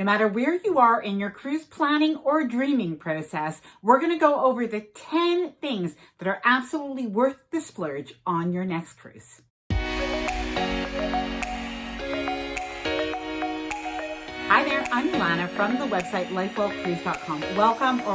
No matter where you are in your cruise planning or dreaming process, we're going to go over the 10 things that are absolutely worth the splurge on your next cruise. Hi there, I'm Ilana from the website lifewellcruise.com.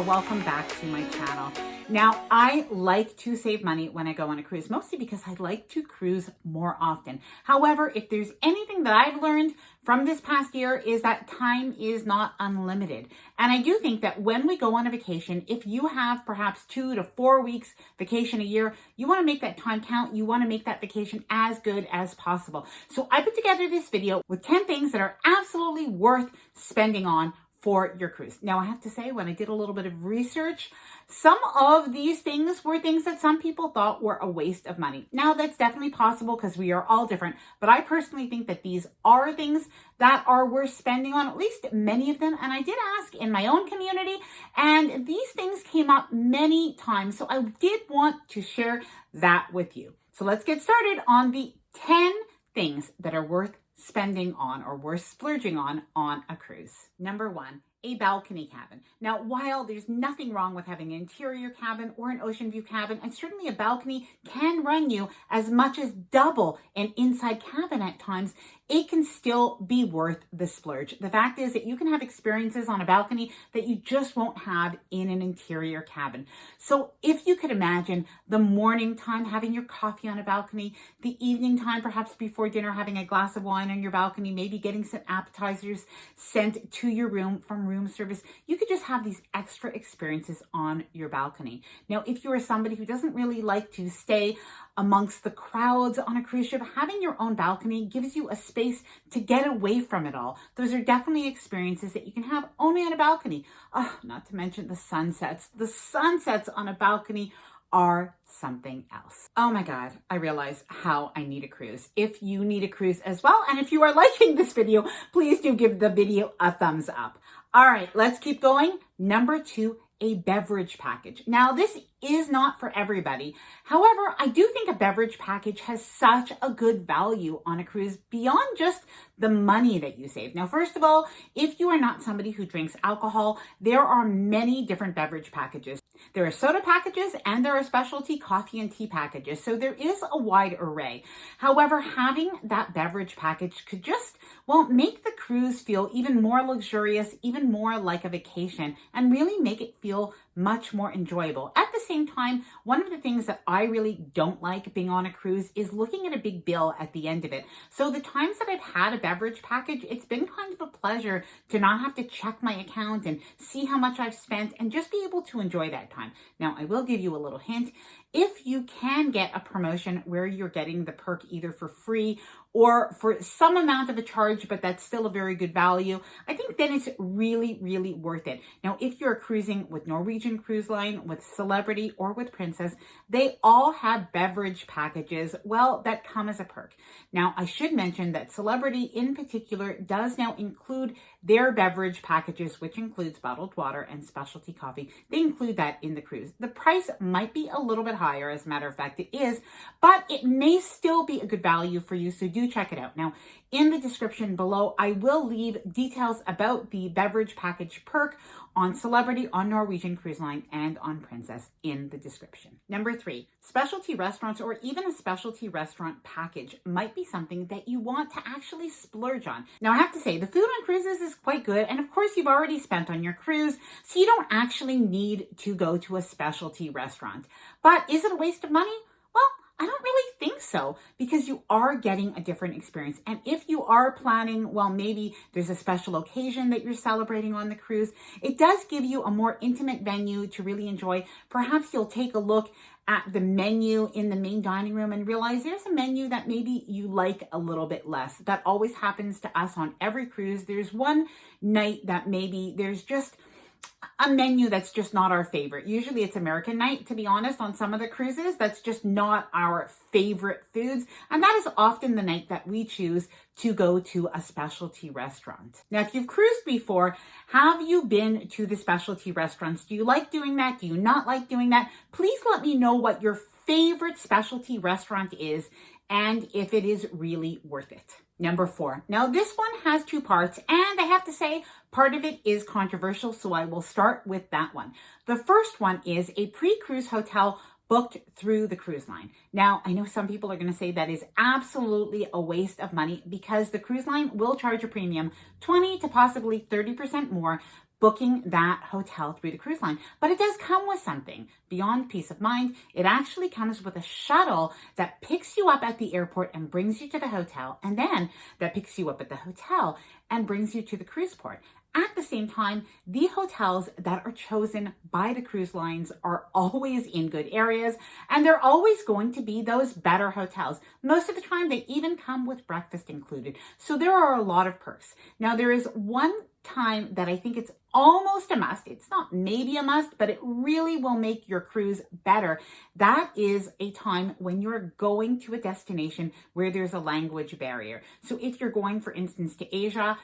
Welcome back to my channel. Now, I like to save money when I go on a cruise, mostly because I like to cruise more often. However, if there's anything that I've learned from this past year is that time is not unlimited. And I do think that when we go on a vacation, if you have perhaps 2 to 4 weeks vacation a year, you want to make that time count. You want to make that vacation as good as possible. So I put together this video with 10 things that are absolutely worth spending on for your cruise. Now, I have to say, when I did a little bit of research, some of these things were things that some people thought were a waste of money. Now, that's definitely possible because we are all different, but I personally think that these are things that are worth spending on, at least many of them. And I did ask in my own community, and these things came up many times. So I did want to share that with you. So let's get started on the 10 things that are worth spending on or worth splurging on a cruise. Number 1, a balcony cabin. Now, while there's nothing wrong with having an interior cabin or an ocean view cabin, and certainly a balcony can run you as much as double an inside cabin at times, it can still be worth the splurge. The fact is that you can have experiences on a balcony that you just won't have in an interior cabin. So if you could imagine the morning time having your coffee on a balcony, the evening time perhaps before dinner having a glass of wine on your balcony, maybe getting some appetizers sent to your room from room service, you could just have these extra experiences on your balcony. Now, if you are somebody who doesn't really like to stay amongst the crowds on a cruise ship, having your own balcony gives you a space to get away from it all. Those are definitely experiences that you can have only on a balcony. Oh, not to mention the sunsets. The sunsets on a balcony are something else. Oh my God, I realize how I need a cruise. If you need a cruise as well, and if you are liking this video, please do give the video a thumbs up. All right, let's keep going. Number 2, a beverage package. Now, this is not for everybody. However, I do think a beverage package has such a good value on a cruise beyond just the money that you save. Now, first of all, if you are not somebody who drinks alcohol, there are many different beverage packages. There are soda packages and there are specialty coffee and tea packages. So there is a wide array. However, having that beverage package could just, well, make the cruise feel even more luxurious, even more like a vacation, and really make it feel much more enjoyable. At the same time, one of the things that I really don't like being on a cruise is looking at a big bill at the end of it. So the times that I've had a beverage package, it's been kind of a pleasure to not have to check my account and see how much I've spent and just be able to enjoy that time. Now, I will give you a little hint. If you can get a promotion where you're getting the perk either for free or for some amount of a charge, but that's still a very good value, I think then it's really, really worth it. Now, if you're cruising with Norwegian Cruise Line, with Celebrity, or with Princess, they all have beverage packages, well, that come as a perk. Now, I should mention that Celebrity in particular does now include their beverage packages, which includes bottled water and specialty coffee. They include that in the cruise. The price might be a little bit higher, as a matter of fact, it is, but it may still be a good value for you, so do check it out. Now, in the description below, I will leave details about the beverage package perk on Celebrity, on Norwegian Cruise Line, and on Princess in the description. Number 3, specialty restaurants or even a specialty restaurant package might be something that you want to actually splurge on. Now, I have to say, the food on cruises is quite good, and of course, you've already spent on your cruise, so you don't actually need to go to a specialty restaurant. But is it a waste of money? Well, I don't really think so, because you are getting a different experience. And if you are planning, well, maybe there's a special occasion that you're celebrating on the cruise, it does give you a more intimate venue to really enjoy. Perhaps you'll take a look at the menu in the main dining room and realize there's a menu that maybe you like a little bit less. That always happens to us on every cruise. There's one night that maybe there's just a menu that's just not our favorite. Usually it's American night, to be honest, on some of the cruises. That's just not our favorite foods. And that is often the night that we choose to go to a specialty restaurant. Now, if you've cruised before, have you been to the specialty restaurants? Do you like doing that? Do you not like doing that? Please let me know what your favorite specialty restaurant is and if it is really worth it. Number 4. Now this one has 2 parts, and I have to say part of it is controversial, so I will start with that one. The first one is a pre-cruise hotel booked through the cruise line. Now, I know some people are going to say that is absolutely a waste of money because the cruise line will charge a premium 20 to possibly 30% more booking that hotel through the cruise line. But it does come with something beyond peace of mind. It actually comes with a shuttle that picks you up at the airport and brings you to the hotel, and then that picks you up at the hotel and brings you to the cruise port. At the same time, the hotels that are chosen by the cruise lines are always in good areas, and they're always going to be those better hotels. Most of the time, they even come with breakfast included. So there are a lot of perks. Now, there is one time that I think it's almost a must. It's not maybe a must, but it really will make your cruise better. That is a time when you're going to a destination where there's a language barrier. So if you're going, for instance, to Asia,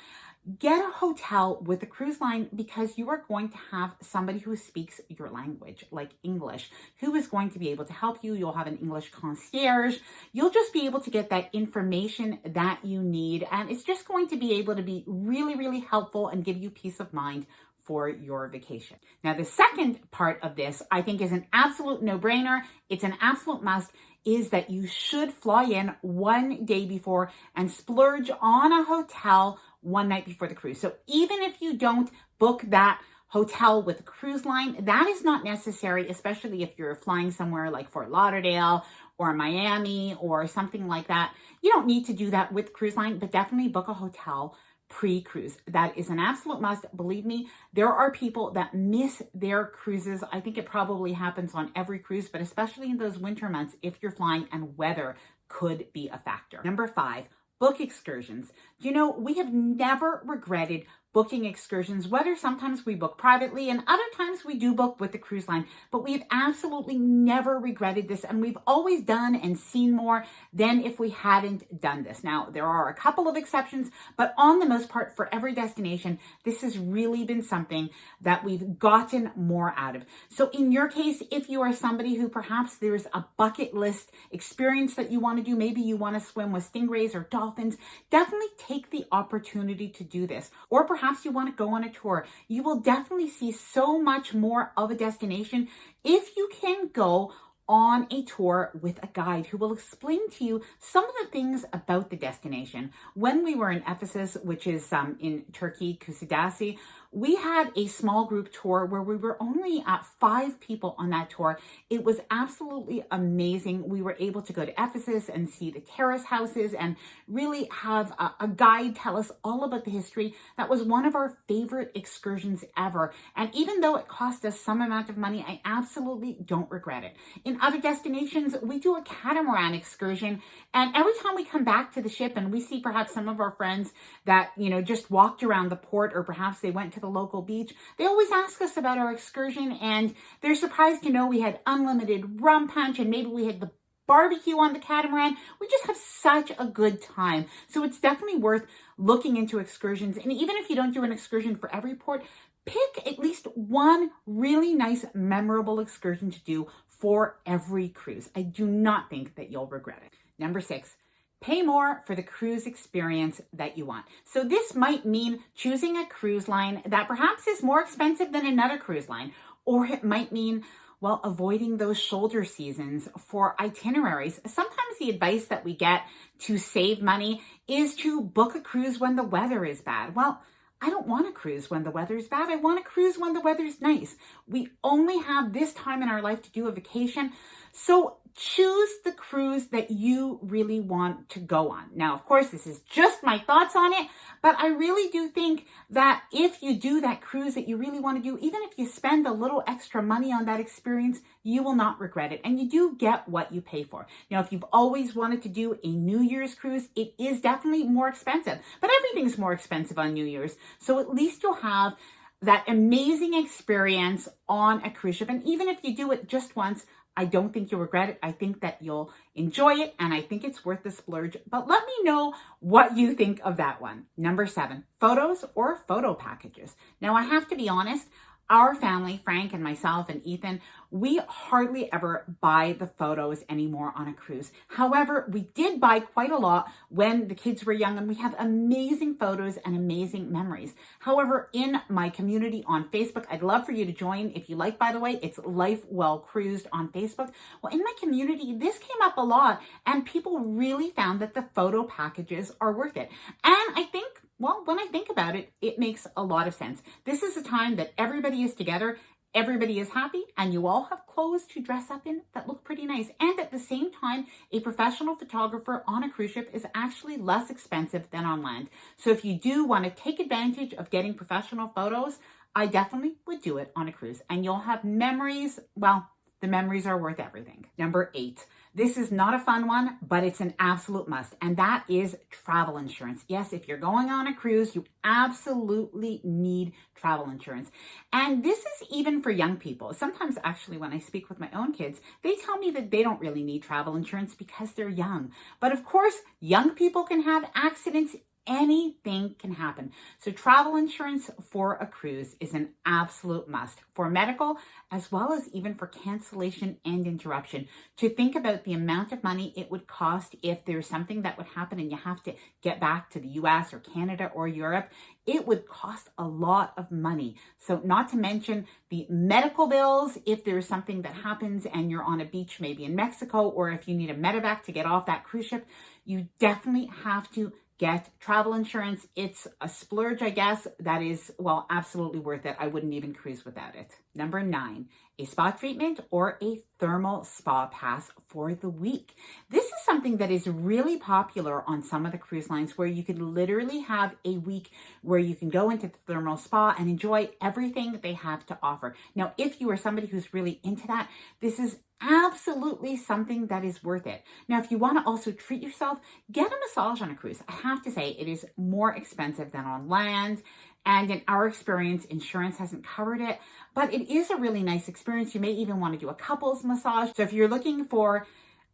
get a hotel with a cruise line because you are going to have somebody who speaks your language, like English, who is going to be able to help you. You'll have an English concierge. You'll just be able to get that information that you need. And it's just going to be able to be really, really helpful and give you peace of mind for your vacation. Now, the second part of this, I think, is an absolute no-brainer. It's an absolute must, is that you should fly in one day before and splurge on a hotel one night before the cruise. So even if you don't book that hotel with a cruise line, that is not necessary, especially if you're flying somewhere like Fort Lauderdale or Miami or something like that. You don't need to do that with cruise line, but definitely book a hotel pre-cruise. That is an absolute must. Believe me, there are people that miss their cruises. I think it probably happens on every cruise, but especially in those winter months if you're flying and weather could be a factor. Number 5, book excursions. You know, we have never regretted booking excursions, whether sometimes we book privately and other times we do book with the cruise line, but we have absolutely never regretted this, and we've always done and seen more than if we hadn't done this. Now, there are a couple of exceptions, but on the most part, for every destination, this has really been something that we've gotten more out of. So in your case, if you are somebody who perhaps there's a bucket list experience that you want to do, maybe you want to swim with stingrays or dolphins, definitely take the opportunity to do this. Or perhaps you want to go on a tour. You will definitely see so much more of a destination if you can go on a tour with a guide who will explain to you some of the things about the destination. When we were in Ephesus, which is in Turkey, Kusadasi, we had a small group tour where we were only 5 people on that tour. It was absolutely amazing. We were able to go to Ephesus and see the terrace houses and really have a guide tell us all about the history. That was one of our favorite excursions ever. And even though it cost us some amount of money, I absolutely don't regret it. In other destinations, we do a catamaran excursion, and every time we come back to the ship and we see perhaps some of our friends that, you know, just walked around the port, or perhaps they went to the local beach, they always ask us about our excursion, and they're surprised to know we had unlimited rum punch and maybe we had the barbecue on the catamaran. We just have such a good time. So it's definitely worth looking into excursions. And even if you don't do an excursion for every port, pick at least one really nice, memorable excursion to do for every cruise. I do not think that you'll regret it. Number 6, pay more for the cruise experience that you want. So this might mean choosing a cruise line that perhaps is more expensive than another cruise line, or it might mean, well, avoiding those shoulder seasons for itineraries. Sometimes the advice that we get to save money is to book a cruise when the weather is bad. Well, I don't want to cruise when the weather's bad. I want to cruise when the weather's nice. We only have this time in our life to do a vacation. So choose the cruise that you really want to go on. Now, of course, this is just my thoughts on it, but I really do think that if you do that cruise that you really want to do, even if you spend a little extra money on that experience, you will not regret it. And you do get what you pay for. Now, if you've always wanted to do a New Year's cruise, it is definitely more expensive, but everything's more expensive on New Year's. So at least you'll have that amazing experience on a cruise ship. And even if you do it just once, I don't think you'll regret it. I think that you'll enjoy it, and I think it's worth the splurge. But let me know what you think of that one. Number 7, photos or photo packages. Now, I have to be honest, our family, Frank and myself and Ethan, we hardly ever buy the photos anymore on a cruise. However, we did buy quite a lot when the kids were young, and we have amazing photos and amazing memories. However, in my community on Facebook, I'd love for you to join if you like, by the way, it's Life Well Cruised on Facebook. Well, in my community, this came up a lot, and people really found that the photo packages are worth it. And I think, well, when I think about it, it makes a lot of sense. This is a time that everybody is together, everybody is happy, and you all have clothes to dress up in that look pretty nice. And at the same time, a professional photographer on a cruise ship is actually less expensive than on land. So if you do want to take advantage of getting professional photos, I definitely would do it on a cruise. And you'll have memories, well, the memories are worth everything. Number 8. This is not a fun one, but it's an absolute must, and that is travel insurance. Yes, if you're going on a cruise, you absolutely need travel insurance. And this is even for young people. Sometimes actually when I speak with my own kids, they tell me that they don't really need travel insurance because they're young. But of course, young people can have accidents. Anything can happen. So travel insurance for a cruise is an absolute must for medical, as well as even for cancellation and interruption. To think about the amount of money it would cost if there's something that would happen and you have to get back to the US or Canada or Europe, it would cost a lot of money. So not to mention the medical bills if there's something that happens and you're on a beach, maybe in Mexico, or if you need a medevac to get off that cruise ship, you definitely have to get travel insurance. It's a splurge, I guess, that is, well, absolutely worth it. I wouldn't even cruise without it. Number 9, a spa treatment or a thermal spa pass for the week. This is something that is really popular on some of the cruise lines, where you could literally have a week where you can go into the thermal spa and enjoy everything they have to offer. Now, if you are somebody who's really into that, this is absolutely something that is worth it. Now, if you want to also treat yourself, get a massage on a cruise. I have to say, it is more expensive than on land. And in our experience, insurance hasn't covered it, but it is a really nice experience. You may even want to do a couples massage. So if you're looking for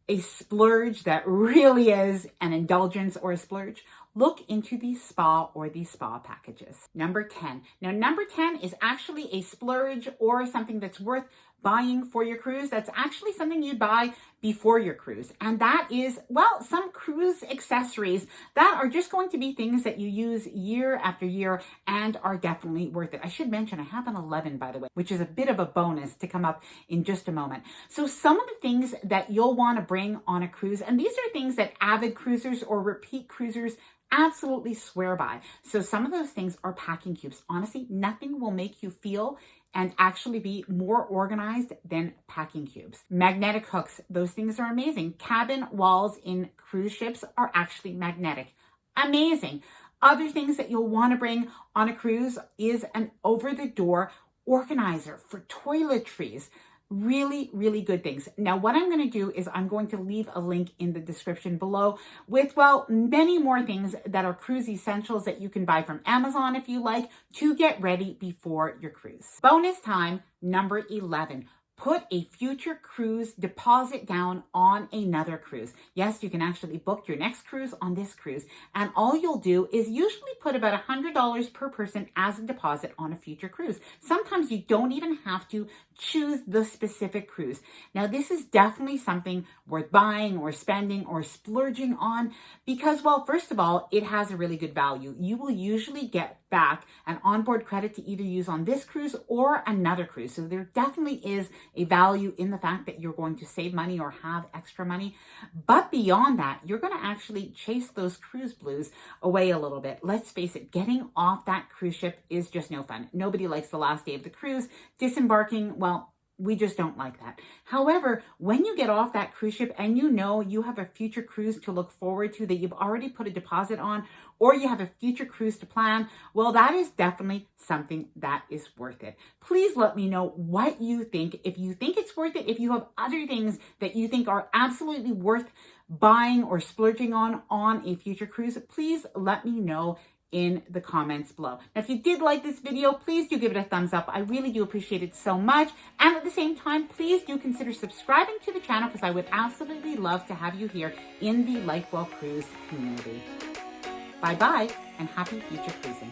a splurge that really is an indulgence or a splurge, look into the spa or the spa packages. Number 10. Now, number 10 is actually a splurge or something that's worth buying for your cruise. That's actually something you'd buy before your cruise. And that is, well, some cruise accessories that are just going to be things that you use year after year and are definitely worth it. I should mention I have an 11, by the way, which is a bit of a bonus to come up in just a moment. So some of the things that you'll want to bring on a cruise, and these are things that avid cruisers or repeat cruisers absolutely swear by. So some of those things are packing cubes. Honestly, nothing will make you feel and actually be more organized than packing cubes. Magnetic hooks, those things are amazing. Cabin walls in cruise ships are actually magnetic. Amazing. Other things that you'll want to bring on a cruise is an over-the-door organizer for toiletries. Really, really good things. Now, what I'm going to do is I'm going to leave a link in the description below with, well, many more things that are cruise essentials that you can buy from Amazon if you like to get ready before your cruise. Bonus time, number 11. Put a future cruise deposit down on another cruise. Yes, you can actually book your next cruise on this cruise. And all you'll do is usually put about $100 per person as a deposit on a future cruise. Sometimes you don't even have to choose the specific cruise. Now, this is definitely something worth buying or spending or splurging on because, well, first of all, it has a really good value. You will usually get back an onboard credit to either use on this cruise or another cruise. So there definitely is a value in the fact that you're going to save money or have extra money. But beyond that, you're going to actually chase those cruise blues away a little bit. Let's face it, getting off that cruise ship is just no fun. Nobody likes the last day of the cruise. Disembarking, well, we just don't like that. However, when you get off that cruise ship and you know you have a future cruise to look forward to that you've already put a deposit on, or you have a future cruise to plan, well, that is definitely something that is worth it. Please let me know what you think. If you think it's worth it, if you have other things that you think are absolutely worth buying or splurging on a future cruise, please let me know in the comments below. Now, if you did like this video, please do give it a thumbs up. I really do appreciate it so much. And at the same time, please do consider subscribing to the channel because I would absolutely love to have you here in the Life Well Cruise community. Bye-bye and happy future cruising.